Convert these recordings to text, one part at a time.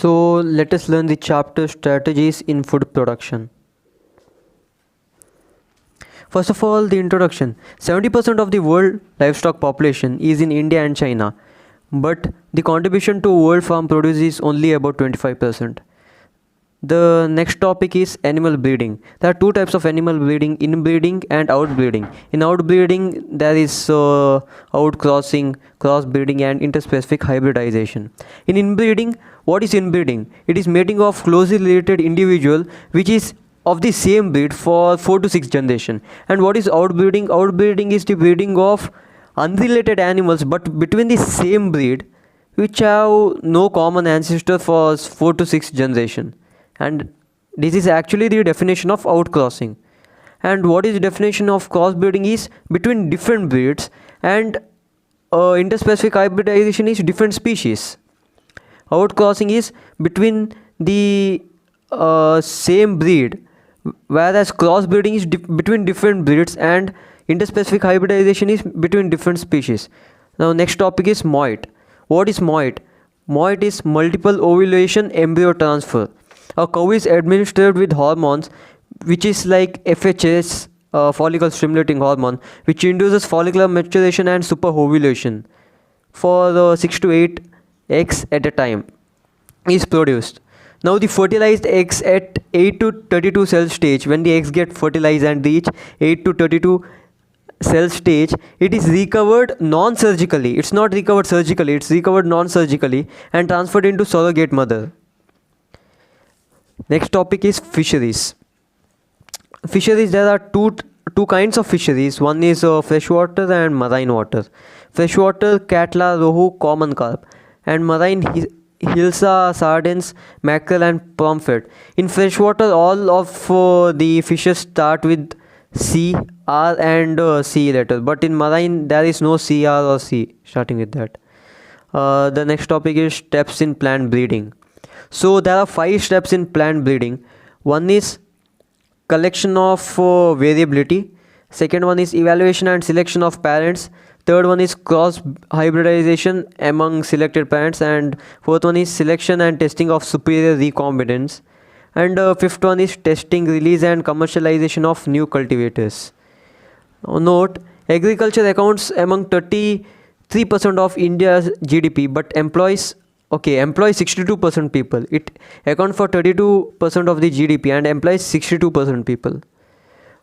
So let us learn the chapter strategies in food production. First of all, the introduction. 70% of the world livestock population is in India and China, but the contribution to world farm produce is only about 25%. The next topic is animal breeding. There are two types of animal breeding: inbreeding and outbreeding. In outbreeding, there is outcrossing, crossbreeding, and interspecific hybridization. In inbreeding, what is inbreeding? It is mating of closely related individual which is of the same breed for 4 to 6 generation. And what is outbreeding? Outbreeding is the breeding of unrelated animals but between the same breed which have no common ancestor for 4 to 6 generation. And this is actually the definition of outcrossing. And what is the definition of crossbreeding is between different breeds, and interspecific hybridization is different species. Outcrossing is between the same breed, whereas crossbreeding is between different breeds, and interspecific hybridization is between different species. Now next topic is moit. What is moit? Moit is multiple ovulation embryo transfer. A cow is administered with hormones which is like FHS, follicle stimulating hormone, which induces follicular maturation and superovulation for 6 to 8 eggs at a time is produced. Now the fertilized eggs at 8 to 32 cell stage, when the eggs get fertilized and reach 8 to 32 cell stage, it is recovered non-surgically. It's not recovered surgically, it's recovered non-surgically and transferred into surrogate mother. Next topic is fisheries. Fisheries, there are two kinds of fisheries. One is freshwater and marine water. Freshwater, catla, rohu, common carp, and marine hilsa, sardines, mackerel, and pomfret. In freshwater, all of the fishes start with C, R, and C letter, but in marine there is no C, R, or C starting with that. The next topic is steps in plant breeding. So there are 5 steps in plant breeding. One is collection of variability. Second one is evaluation and selection of parents. Third one is cross hybridization among selected parents, and fourth one is selection and testing of superior recombinants, and fifth one is testing, release, and commercialization of new cultivators. Now note, agriculture accounts among 33% of India's GDP but employs 62% people. It accounts for 32% of the GDP and employs 62% people.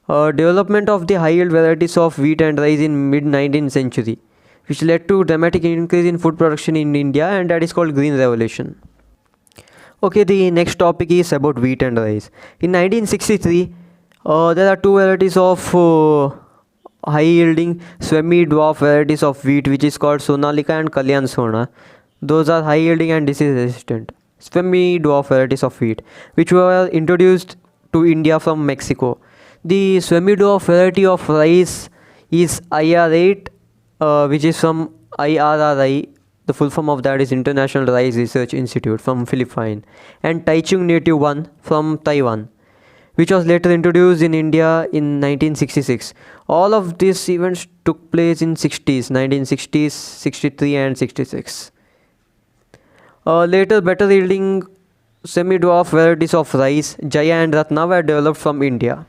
Development of the high yield varieties of wheat and rice in mid 19th century, which led to dramatic increase in food production in India, and that is called Green Revolution. Okay, the next topic is about wheat and rice. In 1963, there are 2 varieties of high yielding semi-dwarf varieties of wheat, which is called Sonalika and Kalyan Sona. Those are high yielding and disease resistant semi-dwarf varieties of wheat, which were introduced to India from Mexico. The semi-dwarf variety of rice is IR8, which is from IRRI. The full form of that is International Rice Research Institute from Philippines, and Taichung Native 1 from Taiwan, which was later introduced in India in 1966. All of these events took place in 1960s, 63 and 66. Later, better yielding semi-dwarf varieties of rice, Jaya and Ratna, were developed from India.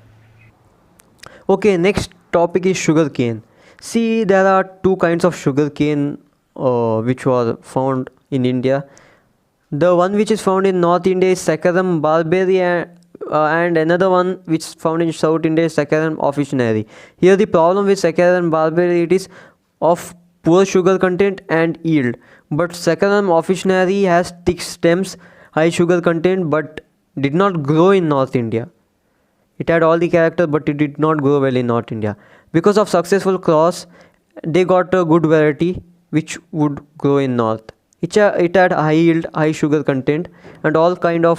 Okay, next topic is sugarcane. See, there are 2 kinds of sugarcane which were found in India. The one which is found in North India is Saccharum barberry, and another one which is found in South India is Saccharum officinare. Here the problem with Saccharum barberry, it is of poor sugar content and yield, but Saccharum officinare has thick stems, high sugar content, but did not grow in North India. It had all the character, but it did not grow well in North India. Because of successful cross, they got a good variety which would grow in North. It had high yield, high sugar content, and all kind of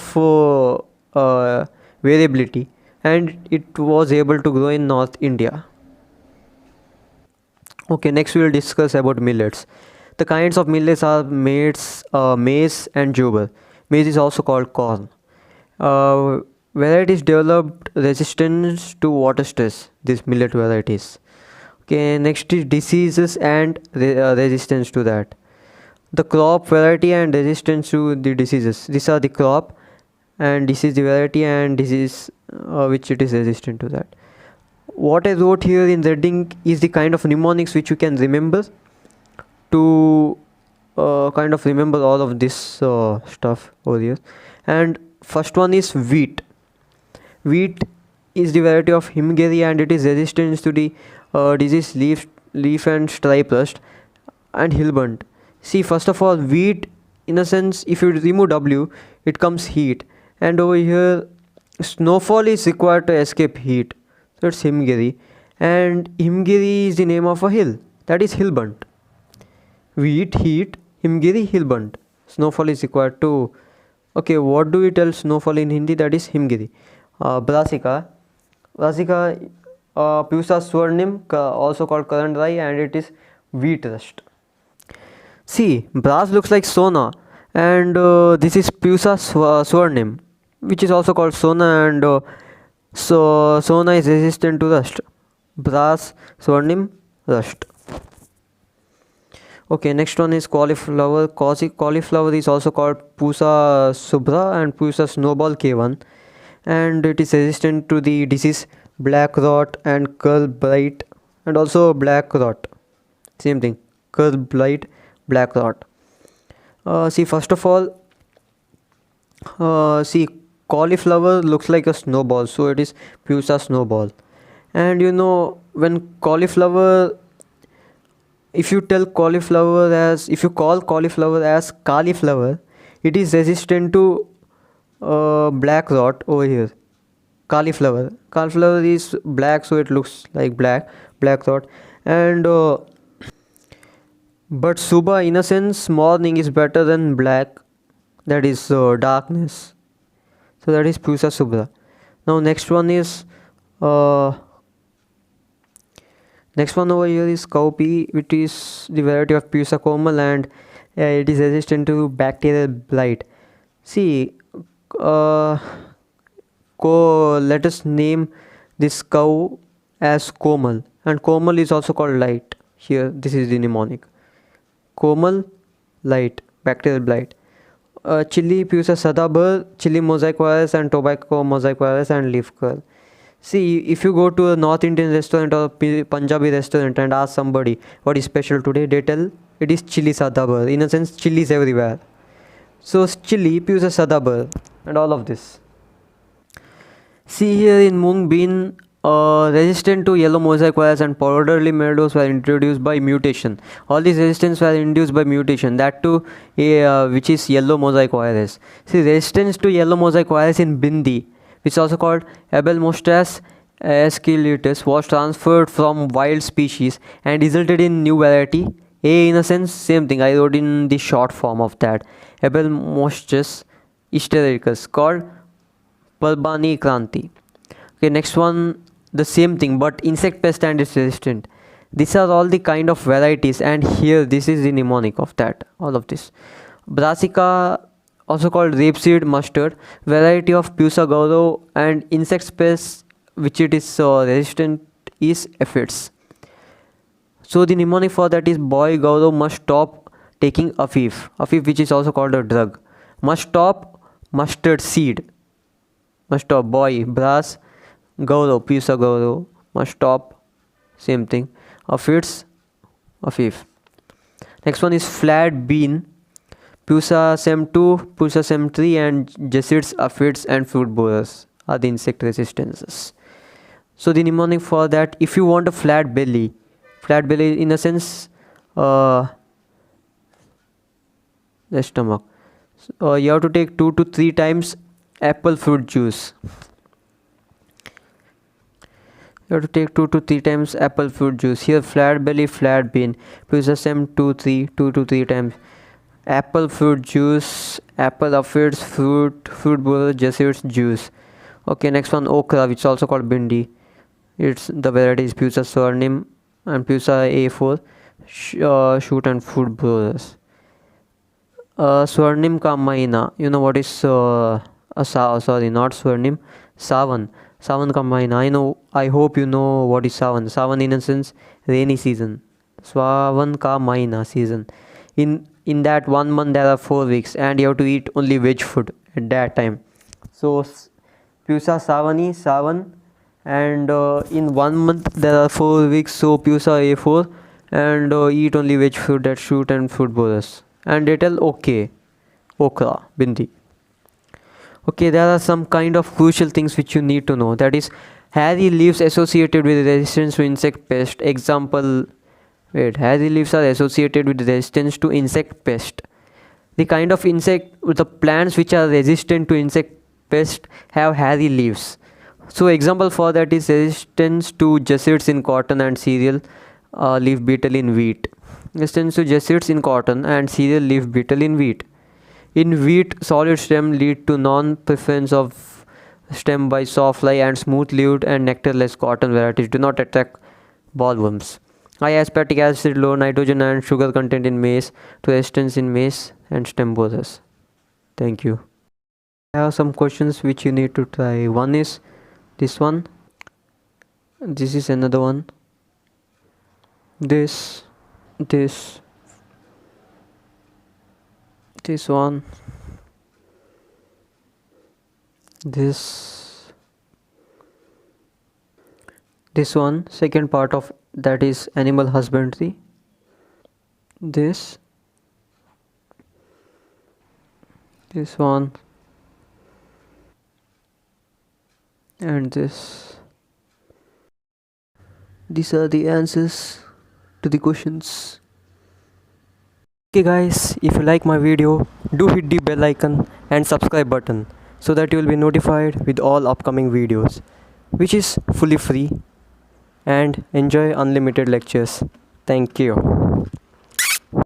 variability, and it was able to grow in North India. Okay, next we will discuss about millets. The kinds of millets are maize, and jowar. Maize is also called corn. Varieties developed resistance to water stress, these millet varieties. Okay, next is diseases and resistance to that. the crop variety and resistance to the diseases. These are the crop, and this is the variety and disease which it is resistant to that. What I wrote here in red ink is the kind of mnemonics which you can remember to kind of remember all of this stuff over here. And first one is wheat. Wheat is the variety of himgiri, and it is resistant to the disease leaf and stripe rust and hilburnt. See, first of all, wheat, in a sense, if you remove W, it comes heat, and over here snowfall is required to escape heat, so it's himgiri, and himgiri is the name of a hill, that is hilburnt. Wheat, heat, himgiri, hilburnt. Snowfall is required to. Okay, what do we tell snowfall in Hindi? That is himgiri. Brassica. Brassica Pusa swarnim, also called currant rye, and it is wheat rust. See, brass looks like sona, and this is Pusa swarnim, which is also called sona, and so sona is resistant to rust. Brass, swarnim, rust. Okay, next one is cauliflower. Cauliflower is also called Pusa subra and Pusa snowball K1, and it is resistant to the disease black rot and curl blight, and also black rot. Same thing, curl blight, black rot. See, first of all, see, cauliflower looks like a snowball, so it is Pusa snowball. And you know, when cauliflower, if you call cauliflower as cauliflower, it is resistant to black rot over here. Cauliflower is black, so it looks like black rot. And but Suba, in a sense, morning is better than black, that is darkness, so that is Pusa subra. Now next one over here is cowpea, which is the variety of Pusa komal, and it is resistant to bacterial blight. See, let us name this cow as Komal, and Komal is also called light. Here, this is the mnemonic. Komal, light, bacterial blight. Chili, Pusa Sadabar, chili mosaic virus, and tobacco mosaic virus, and leaf curl. See, if you go to a North Indian restaurant or Punjabi restaurant and ask somebody what is special today, they tell it is chili sadabar. In a sense, chili is everywhere. So chili, Pusa sadabar, and all of this. See here in mung bean, resistant to yellow mosaic virus and powdery mildews were introduced by mutation. All these resistance were induced by mutation, that too which is yellow mosaic virus. See, resistance to yellow mosaic virus in bindi, which is also called Abelmostras aesculatus, was transferred from wild species and resulted in new variety. In a sense, same thing, I wrote in the short form of that. Abelmostras hystericus, called Palbani Kranti. Okay, next one, the same thing, but insect pest and its resistant. These are all the kind of varieties, and here this is the mnemonic of that, all of this. Brassica, also called rapeseed mustard, variety of Pusa gauro, and insect pest which it is resistant is aphids. So the mnemonic for that is boy gauro must stop taking afif, which is also called a drug. Must stop mustard seed. Must stop boy, brass, gauro, Pusa gauro, must stop, same thing. Aphids, afif. Next one is flat bean. Pusa sem2, Pusa sem3, and Jessids, aphids, and fruit borers are the insect resistances. So the mnemonic for that, if you want a flat belly in a sense, the stomach, so, you have to take 2 to 3 times apple fruit juice. You have to take 2 to 3 times apple fruit juice. Here, flat belly, flat bean, Pusa sem2, 2 to 3 times. Apple fruit juice, apple aphids, fruit borer, Jessids juice. Okay, next one, okra, which is also called bindi. It's the variety is Pusa swarnim and Pusa A4, shoot and fruit borers. Swarnim ka mahina, you know what is sorry, not swarnim, sawan ka mahina. I hope you know what is sawan in a sense, rainy season. Sawan ka mahina, season. In in that 1 month there are 4 weeks and you have to eat only veg food at that time. So Pusa Savani Savan, and in 1 month there are 4 weeks, so Pusa A4, and eat only veg food at shoot and food bonus. And little okay, okra, bindi. Okay, there are some kind of crucial things which you need to know. That is, hairy leaves associated with resistance to insect pest. Example, wait, hairy leaves are associated with resistance to insect pest. The kind of insect, the plants which are resistant to insect pest have hairy leaves. So example for that is resistance to Jesuits in cotton and cereal leaf beetle in wheat. Resistance to Jesuits in cotton and cereal leaf beetle in wheat. In wheat, solid stem lead to non-preference of stem by sawfly, and smooth-leaved and nectarless cotton varieties do not attract bollworms. High aspartic acid, low nitrogen and sugar content in maize to resistance in maize and stem borers. Thank you. I have some questions which you need to try. One is this one. This is another one. This one, this one, second part of that is animal husbandry. This one, and this. These are the answers to the questions. Okay guys, if you like my video, do hit the bell icon and subscribe button so that you will be notified with all upcoming videos, which is fully free, and enjoy unlimited lectures. Thank you.